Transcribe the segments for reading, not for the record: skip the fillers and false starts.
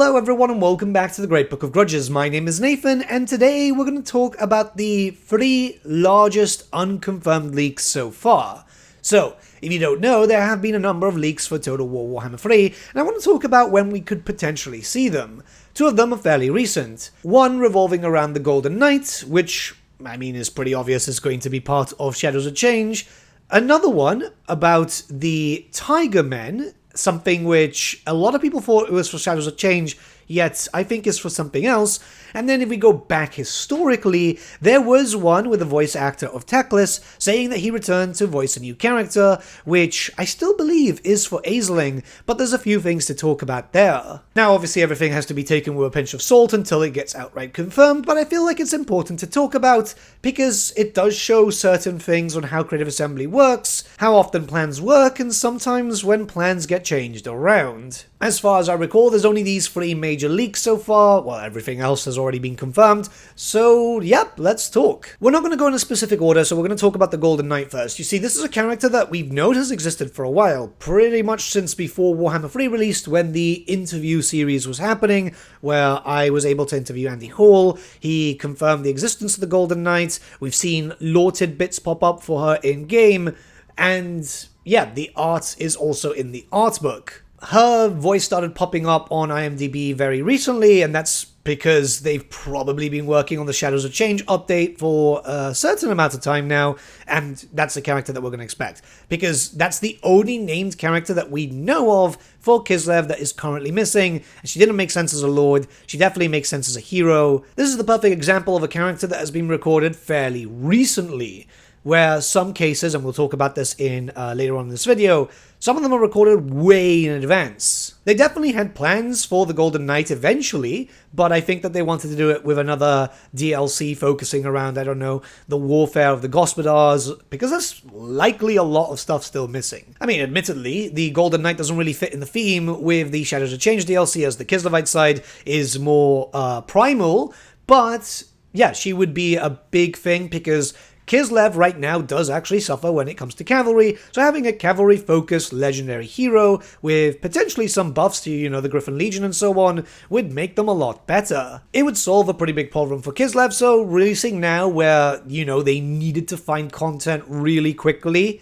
Hello everyone and welcome back to the Great Book of Grudges. My name is Nathan and today we're going to talk about the 3 largest unconfirmed leaks so far. So, if you don't know, there have been a number of leaks for Total War Warhammer 3 and I want to talk about when we could potentially see them. 2 of them are fairly recent. One revolving around the Golden Knight, which, is pretty obvious is going to be part of Shadows of Change. Another one about the Tigermen, something which a lot of people thought it was for Shadows of Change, yet I think is for something else. And then if we go back historically, there was one with the voice actor of Teclis saying that he returned to voice a new character, which I still believe is for Aisling, but there's a few things to talk about there. Now obviously everything has to be taken with a pinch of salt until it gets outright confirmed, but I feel like it's important to talk about because it does show certain things on how Creative Assembly works, how often plans work, and sometimes when plans get changed around. As far as I recall, there's only these 3 major leaks so far, while everything else has already been confirmed, so yep, let's talk. We're not going to go in a specific order, so we're going to talk about the Golden Knight first. You see, this is a character that we've known has existed for a while, pretty much since before Warhammer 3 released, when the interview series was happening, where I was able to interview Andy Hall. He confirmed the existence of the Golden Knight. We've seen lore tidbits pop up for her in-game, and yeah, the art is also in the art book. Her voice started popping up on IMDb very recently, and that's because they've probably been working on the Shadows of Change update for a certain amount of time now, and that's the character that we're going to expect. Because that's the only named character that we know of for Kislev that is currently missing, and she didn't make sense as a lord, she definitely makes sense as a hero. This is the perfect example of a character that has been recorded fairly recently, where some cases, and we'll talk about this in later on in this video, some of them are recorded way in advance. They definitely had plans for the Golden Knight eventually, but I think that they wanted to do it with another DLC focusing around, I don't know, the warfare of the Gospodars, because there's likely a lot of stuff still missing. Admittedly, the Golden Knight doesn't really fit in the theme with the Shadows of Change DLC, as the Kislevite side is more primal, but yeah, she would be a big thing because Kislev right now does actually suffer when it comes to cavalry, so having a cavalry-focused legendary hero with potentially some buffs to, the Griffin Legion and so on, would make them a lot better. It would solve a pretty big problem for Kislev, so releasing now where, they needed to find content really quickly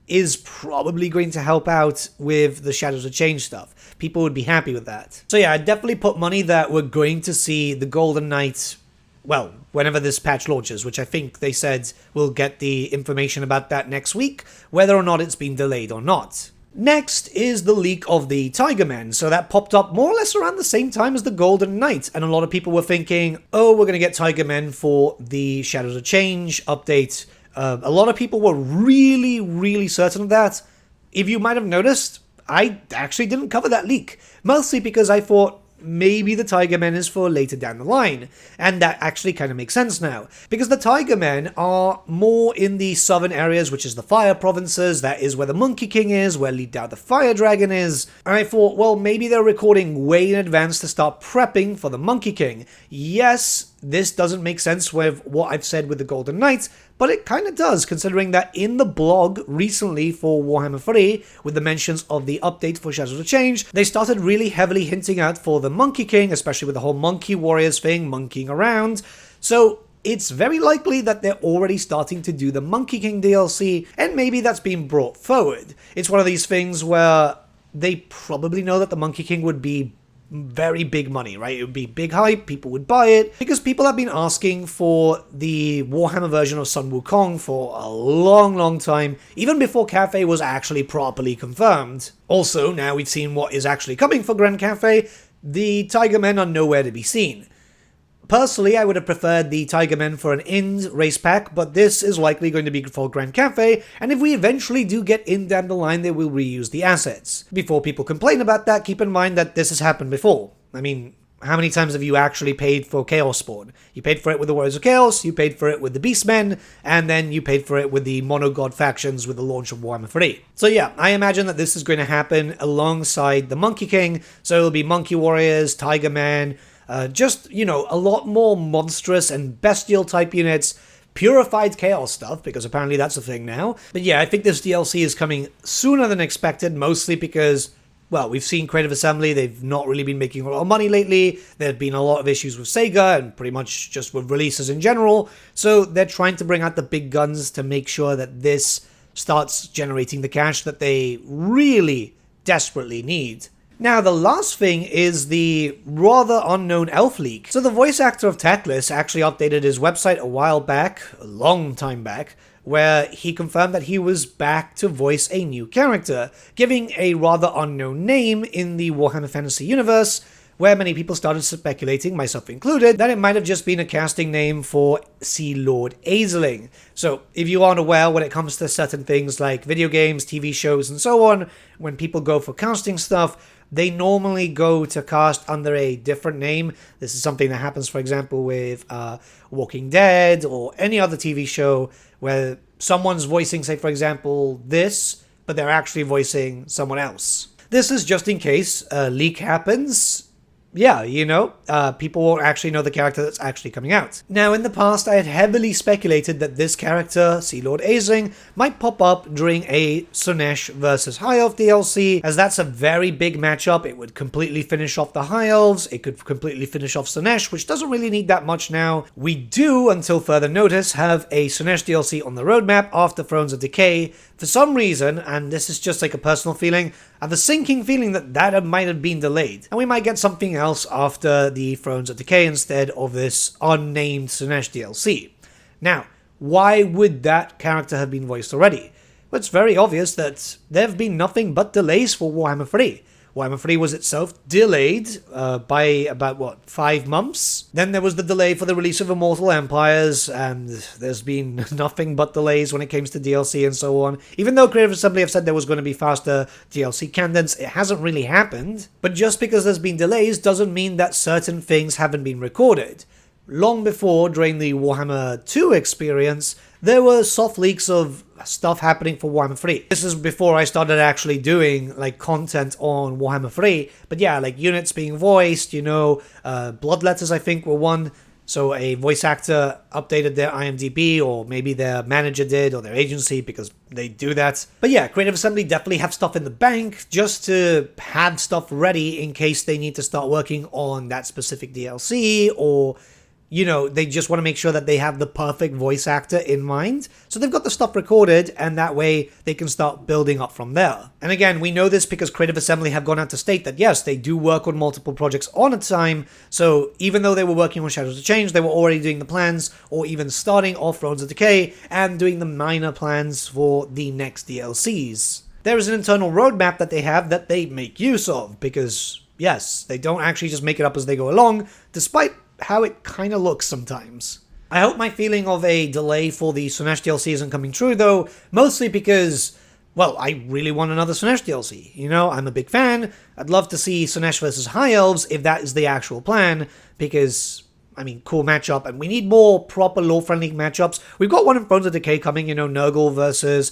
is probably going to help out with the Shadows of Change stuff. People would be happy with that. So yeah, I'd definitely put money that we're going to see the Golden Knight, well, whenever this patch launches, which I think they said we'll get the information about that next week, whether or not it's been delayed or not. Next is the leak of the Tigermen, so that popped up more or less around the same time as the Golden Knight, and a lot of people were thinking, oh, we're going to get Tigermen for the Shadows of Change update. A lot of people were really certain of that. If you might have noticed, I actually didn't cover that leak, mostly because I thought, maybe the Tigermen is for later down the line, and that actually kind of makes sense now, because the Tigermen are more in the southern areas, which is the Fire Provinces, that is where the Monkey King is, where Lidao the Fire Dragon is, and I thought, well, maybe they're recording way in advance to start prepping for the Monkey King. Yes, this doesn't make sense with what I've said with the Golden Knight, but it kind of does, considering that in the blog recently for Warhammer 3, with the mentions of the update for Shadows of Change, they started really heavily hinting out for the Monkey King, especially with the whole Monkey Warriors thing, monkeying around. So it's very likely that they're already starting to do the Monkey King DLC, and maybe that's being brought forward. It's one of these things where they probably know that the Monkey King would be very big money, right? It would be big hype, people would buy it, because people have been asking for the Warhammer version of Sun Wukong for a long time, even before Cafe was actually properly confirmed. Also, now we've seen what is actually coming for Grand Cafe, the Tigermen are nowhere to be seen. Personally, I would have preferred the Tigermen for an Ind race pack, but this is likely going to be for Grand Cafe, and if we eventually do get Ind down the line, they will reuse the assets. Before people complain about that, keep in mind that this has happened before. How many times have you actually paid for Chaos Spawn? You paid for it with the Warriors of Chaos, you paid for it with the Beastmen, and then you paid for it with the Monogod factions with the launch of Warhammer 3. So yeah, I imagine that this is going to happen alongside the Monkey King, so it'll be Monkey Warriors, Tigermen, a lot more monstrous and bestial type units, purified chaos stuff, because apparently that's a thing now. But yeah, I think this DLC is coming sooner than expected, mostly because well, we've seen Creative Assembly, they've not really been making a lot of money lately. There have been a lot of issues with Sega and pretty much just with releases in general. So they're trying to bring out the big guns to make sure that this starts generating the cash that they really desperately need. Now, the last thing is the rather unknown elf leak. So the voice actor of Teclis actually updated his website a while back, a long time back, where he confirmed that he was back to voice a new character, giving a rather unknown name in the Warhammer Fantasy universe, where many people started speculating, myself included, that it might have just been a casting name for Sea Lord Aisling. So, if you aren't aware, when it comes to certain things like video games, TV shows, and so on, when people go for casting stuff, they normally go to cast under a different name. This is something that happens, for example, with Walking Dead or any other TV show where someone's voicing, say, for example, this, but they're actually voicing someone else. This is just in case a leak happens. Yeah, people won't actually know the character that's actually coming out. Now, in the past, I had heavily speculated that this character, Sea Lord Aisling, might pop up during a Slaanesh vs. High Elf DLC, as that's a very big matchup. It would completely finish off the High Elves, it could completely finish off Slaanesh, which doesn't really need that much now. We do, until further notice, have a Slaanesh DLC on the roadmap after Thrones of Decay. For some reason, and this is just like a personal feeling, I have a sinking feeling that might have been delayed, and we might get something else after the Thrones of Decay instead of this unnamed Slaanesh DLC. Now, why would that character have been voiced already? Well, it's very obvious that there have been nothing but delays for Warhammer 3. Warhammer 3 was itself delayed by about, 5 months? Then there was the delay for the release of Immortal Empires, and there's been nothing but delays when it comes to DLC and so on. Even though Creative Assembly have said there was going to be faster DLC cadence, it hasn't really happened. But just because there's been delays doesn't mean that certain things haven't been recorded. Long before, during the Warhammer 2 experience, there were soft leaks of stuff happening for Warhammer 3. This is before I started actually doing content on Warhammer 3. But yeah, units being voiced, Bloodletters I think were one. So a voice actor updated their IMDb, or maybe their manager did, or their agency, because they do that. But yeah, Creative Assembly definitely have stuff in the bank just to have stuff ready in case they need to start working on that specific DLC, or they just want to make sure that they have the perfect voice actor in mind. So they've got the stuff recorded, and that way they can start building up from there. And again, we know this because Creative Assembly have gone out to state that yes, they do work on multiple projects on a time. So even though they were working on Shadows of Change, they were already doing the plans, or even starting off Thrones of Decay, and doing the minor plans for the next DLCs. There is an internal roadmap that they have that they make use of, because yes, they don't actually just make it up as they go along, despite how it kind of looks sometimes. I hope my feeling of a delay for the Slaanesh DLC isn't coming true, though, mostly because, well, I really want another Slaanesh DLC. I'm a big fan. I'd love to see Slaanesh vs. High Elves, if that is the actual plan, because, cool matchup, and we need more proper lore-friendly matchups. We've got one in Thrones of Decay coming, Nurgle versus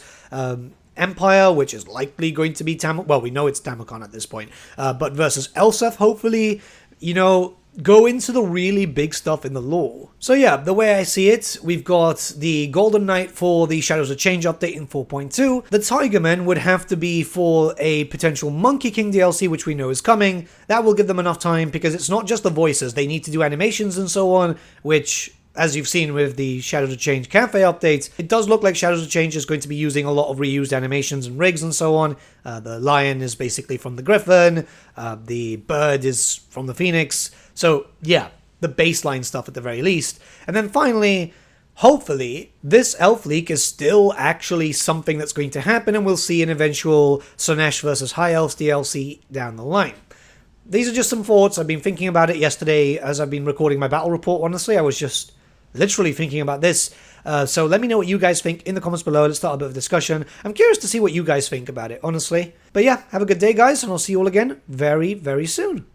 Empire, which is likely going to be well, we know it's Tamacon at this point, but versus Elseth, hopefully, go into the really big stuff in the lore. So yeah, the way I see it, we've got the Golden Knight for the Shadows of Change update in 4.2. The Tigermen would have to be for a potential Monkey King DLC, which we know is coming. That will give them enough time, because it's not just the voices. They need to do animations and so on, which, as you've seen with the Shadows of Change Cafe update, it does look like Shadows of Change is going to be using a lot of reused animations and rigs and so on. The lion is basically from the Griffin, the bird is from the Phoenix. So yeah, the baseline stuff at the very least. And then finally, hopefully, this elf leak is still actually something that's going to happen, and we'll see an eventual Slaanesh vs. High Elves DLC down the line. These are just some thoughts. I've been thinking about it yesterday as I've been recording my battle report, honestly. I was just literally thinking about this. So let me know what you guys think in the comments below. Let's start a bit of a discussion. I'm curious to see what you guys think about it, honestly. But yeah, have a good day, guys, and I'll see you all again very, very soon.